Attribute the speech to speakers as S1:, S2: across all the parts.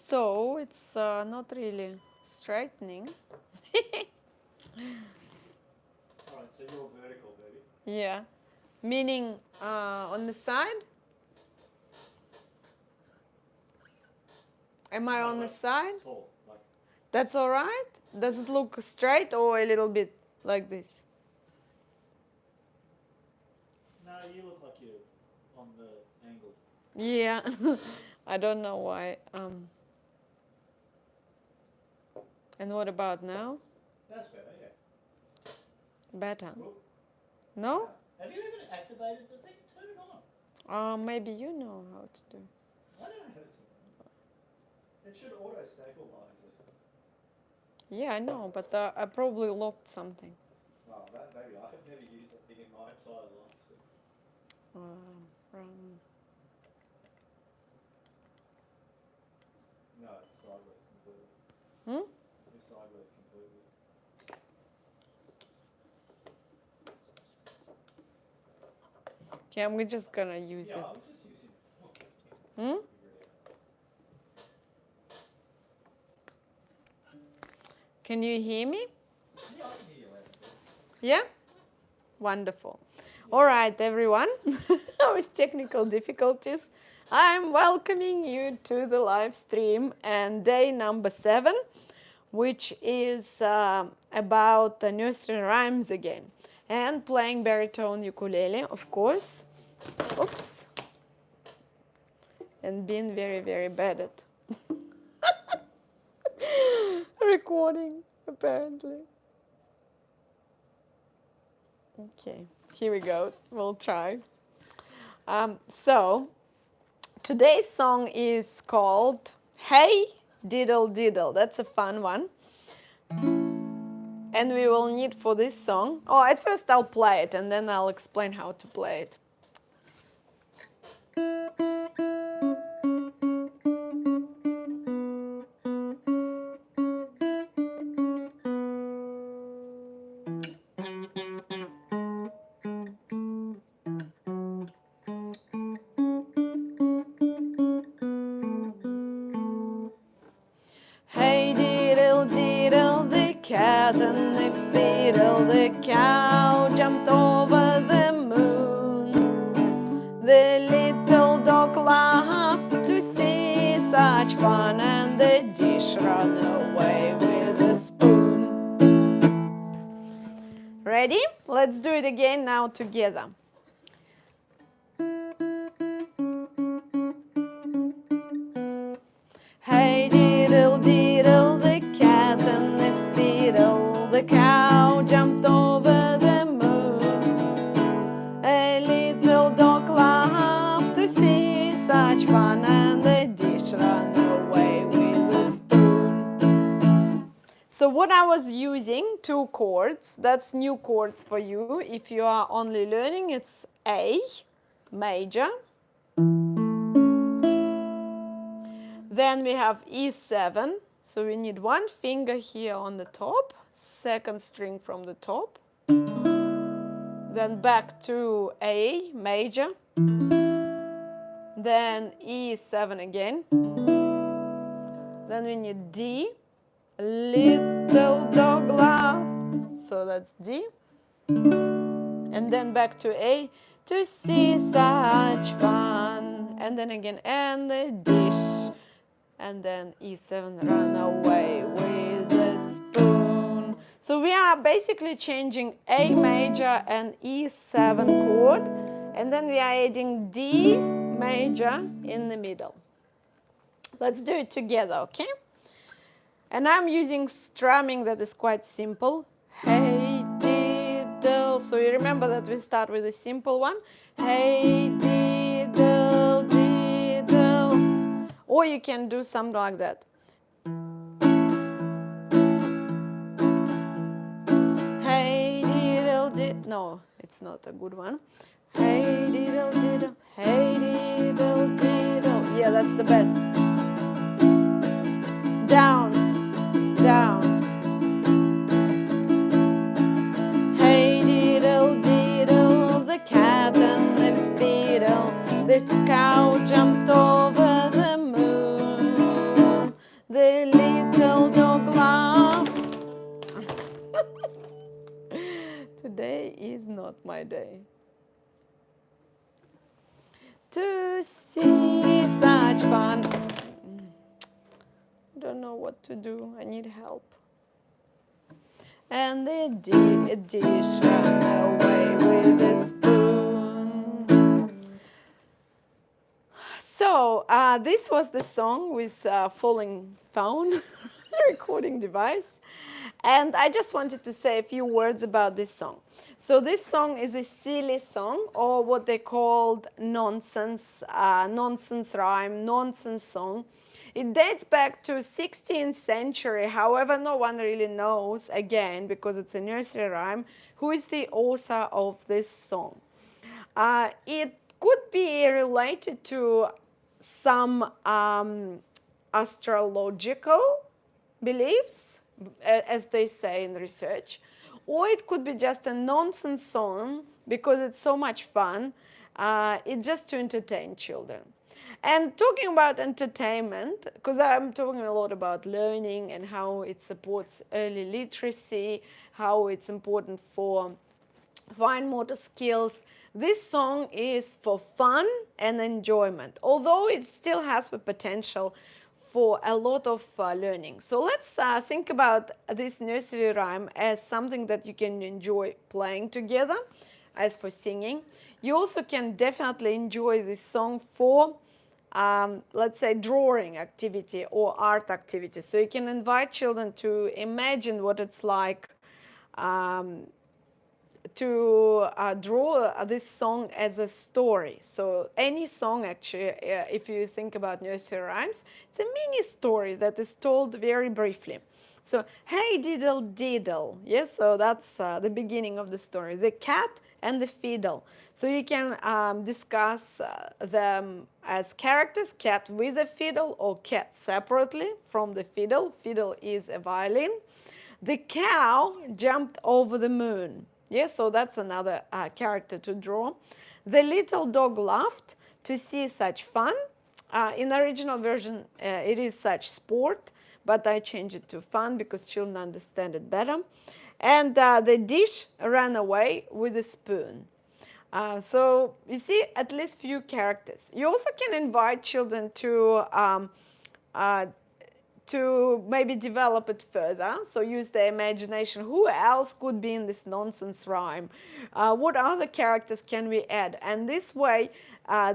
S1: So it's not really straightening.
S2: All right, so you're vertical, baby.
S1: Yeah. Meaning on the side? Am I on the side?
S2: Tall, like.
S1: That's all right? Does it look straight or a little bit like this?
S2: No, you look like you're on the angle.
S1: Yeah. I don't know why. And what about now?
S2: That's better, yeah.
S1: Better.
S2: Whoop.
S1: No?
S2: Have you even activated the thing? Turn it on.
S1: Maybe you know how to do.
S2: I don't know how to turn it on. It should auto stabilize it.
S1: Yeah, I know, but I probably locked something.
S2: Wow, that baby, I've never used that thing in my entire life. So. No, it's sideways completely. It's sideways completely.
S1: Okay, I'm just gonna use it.
S2: Yeah, I'm just using.
S1: Can you hear me?
S2: Yeah, I can hear you loud.
S1: Yeah? Wonderful. All right, everyone. With technical difficulties, I'm welcoming you to the live stream and day number 7, which is about the nursery rhymes again and playing baritone ukulele, of course. Oops. And being very, very bad at recording, apparently. Okay, here we go. We'll try. So, today's song is called Hey Diddle Diddle. That's a fun one. And we will need for this song. Oh, at first I'll play it and then I'll explain how to play it. Hey diddle diddle, the cat and the fiddle, the cow jumped over the moon. The little dog laughed to see such fun, and the dish ran away with a spoon. Ready? Let's do it again now together. Hey diddle diddle, the cat and the fiddle, the cow jumped over the moon. A little dog laughed to see such fun, and the dish ran away with a spoon. So what I was using, 2 chords, that's new chords for you. If you are only learning, it's A major. Then we have E7, so we need 1 finger here on the top, 2nd string from the top. Then back to A major. Then E7 again. Then we need D. Little dog laughed, so that's D. And then back to A, to see such fun. And then again, and the dish. And then E7, run away with a spoon. So we are basically changing A major and E7 chord. And then we are adding D major in the middle. Let's do it together, okay? And I'm using strumming that is quite simple. Hey diddle. So you remember that we start with a simple one. Hey diddle diddle. Or you can do something like that. Hey diddle diddle. No, it's not a good one. Hey diddle diddle. Hey diddle diddle. Yeah, that's the best. Down, down. Hey diddle diddle. The cat and the fiddle. The cow jumped over the moon. my day. To see such fun. I don't know what to do. I need help. And the dish ran away with the spoon. So this was the song with falling phone recording device. And I just wanted to say a few words about this song. So this song is a silly song, or what they called nonsense, nonsense rhyme, nonsense song. It dates back to 16th century. However, no one really knows, again, because it's a nursery rhyme, who is the author of this song. It could be related to some astrological beliefs, as they say in research, or it could be just a nonsense song because it's so much fun. It's just to entertain children. And talking about entertainment, because I'm talking a lot about learning and how it supports early literacy, how it's important for fine motor skills. This song is for fun and enjoyment, although it still has the potential for a lot of learning. So let's think about this nursery rhyme as something that you can enjoy playing together. As for singing, you also can definitely enjoy this song for let's say drawing activity or art activity. So you can invite children to imagine what it's like to draw this song as a story. So any song, actually, if you think about nursery rhymes, it's a mini story that is told very briefly. So, hey diddle diddle, yes, so that's the beginning of the story. The cat and the fiddle. So you can discuss them as characters, cat with a fiddle or cat separately from the fiddle. Fiddle is a violin. The cow jumped over the moon. Yes, so that's another character to draw. The little dog laughed to see such fun. In the original version, it is such sport, but I changed it to fun because children understand it better. And the dish ran away with a spoon. So you see at least few characters. You also can invite children to maybe develop it further. So use their imagination. Who else could be in this nonsense rhyme? What other characters can we add? And this way,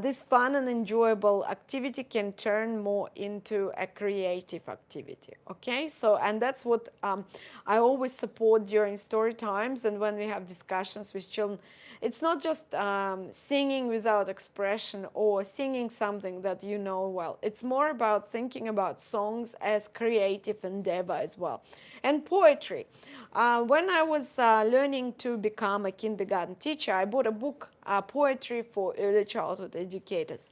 S1: this fun and enjoyable activity can turn more into a creative activity. Okay, so and that's what I always support during story times and when we have discussions with children. It's not just singing without expression or singing something that you know well. It's more about thinking about songs as creative endeavor as well. And poetry. When I was learning to become a kindergarten teacher, I bought a book, Poetry for Early Childhood Educators.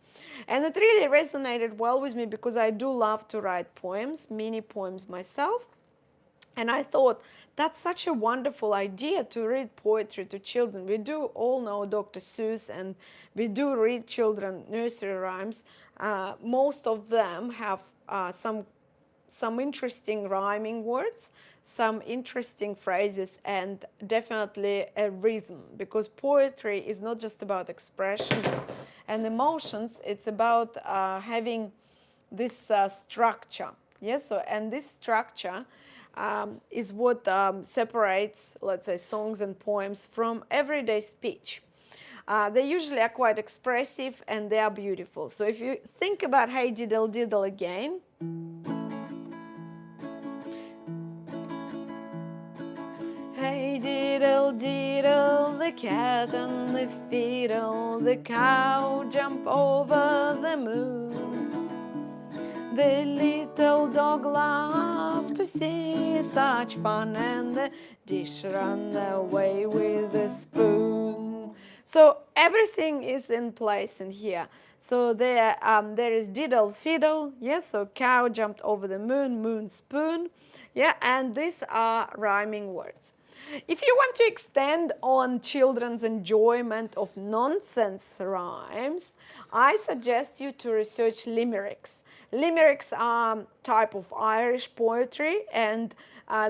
S1: And it really resonated well with me because I do love to write poems, mini poems myself. And I thought, that's such a wonderful idea to read poetry to children. We do all know Dr. Seuss and we do read children nursery rhymes. Most of them have some interesting rhyming words, some interesting phrases, and definitely a rhythm, because poetry is not just about expressions and emotions, it's about having this structure. Yes, so, and this structure is what separates, let's say, songs and poems from everyday speech. They usually are quite expressive and they are beautiful. So if you think about Hey Diddle Diddle again. Hey diddle diddle, the cat and the fiddle, the cow jump over the moon. The little dog laughed to see such fun, and the dish ran away with the spoon. So everything is in place in here. So there is diddle fiddle, yes, so cow jumped over the moon, moon spoon, yeah, and these are rhyming words. If you want to extend on children's enjoyment of nonsense rhymes, I suggest you to research limericks. Limericks are type of Irish poetry, and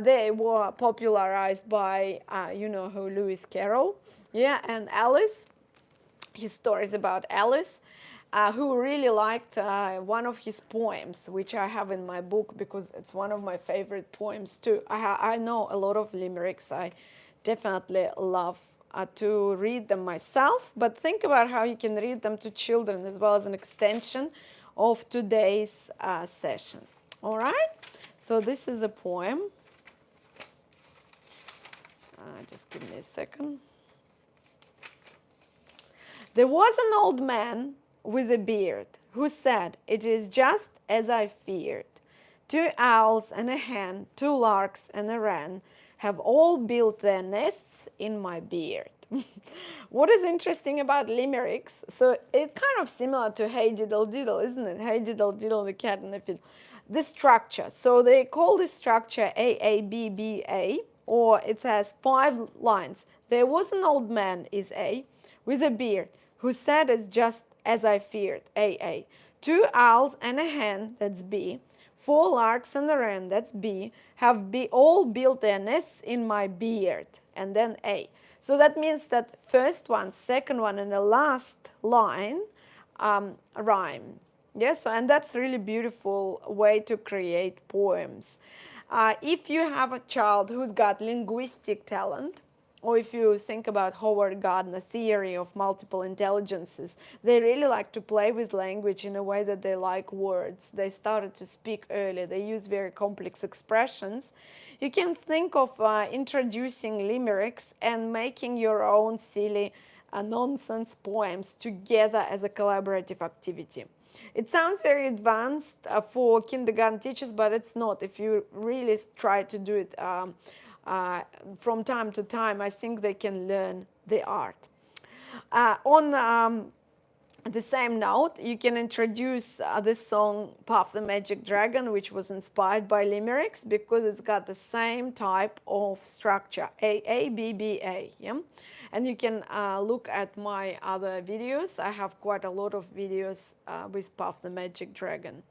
S1: they were popularized by, you know who, Lewis Carroll, yeah, and Alice. His stories about Alice, who really liked one of his poems, which I have in my book because it's one of my favorite poems too. I know a lot of limericks. I definitely love to read them myself, but think about how you can read them to children as well as an extension of today's session. All right, so this is a poem. Just give me a second. There was an old man with a beard who said, "It is just as I feared. 2 owls and a hen, 2 larks and a wren have all built their nests in my beard." What is interesting about limericks, so it's kind of similar to Hey Diddle Diddle, isn't it? Hey Diddle Diddle, the cat and the fiddle. The structure, so they call this structure AABBA, or it has 5 lines. There was an old man, is A, with a beard, who said, "It's just as I feared," AA. 2 owls and a hen, that's B. 4 larks and a wren, that's B, have all built their nests in my beard, and then A. So that means that first one, second one, and the last line rhyme. Yes, and that's really beautiful way to create poems. If you have a child who's got linguistic talent, or if you think about Howard Gardner's theory of multiple intelligences, they really like to play with language in a way that they like words. They started to speak early. They use very complex expressions. You can think of introducing limericks and making your own silly nonsense poems together as a collaborative activity. It sounds very advanced for kindergarten teachers, but it's not. If you really try to do it from time to time, I think they can learn the art. On the same note, you can introduce this song Puff the Magic Dragon, which was inspired by limericks because it's got the same type of structure, AABBA. Yeah? And you can look at my other videos. I have quite a lot of videos with Puff the Magic Dragon.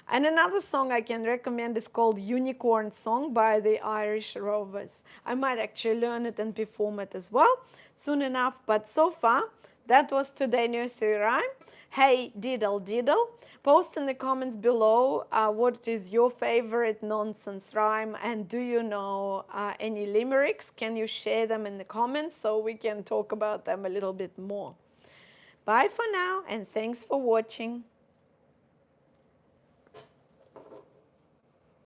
S1: And another song I can recommend is called Unicorn Song by the Irish Rovers. I might actually learn it and perform it as well soon enough, but so far, that was today's nursery rhyme. Hey Diddle Diddle. Post in the comments below what is your favorite nonsense rhyme, and do you know any limericks? Can you share them in the comments so we can talk about them a little bit more? Bye for now, and thanks for watching.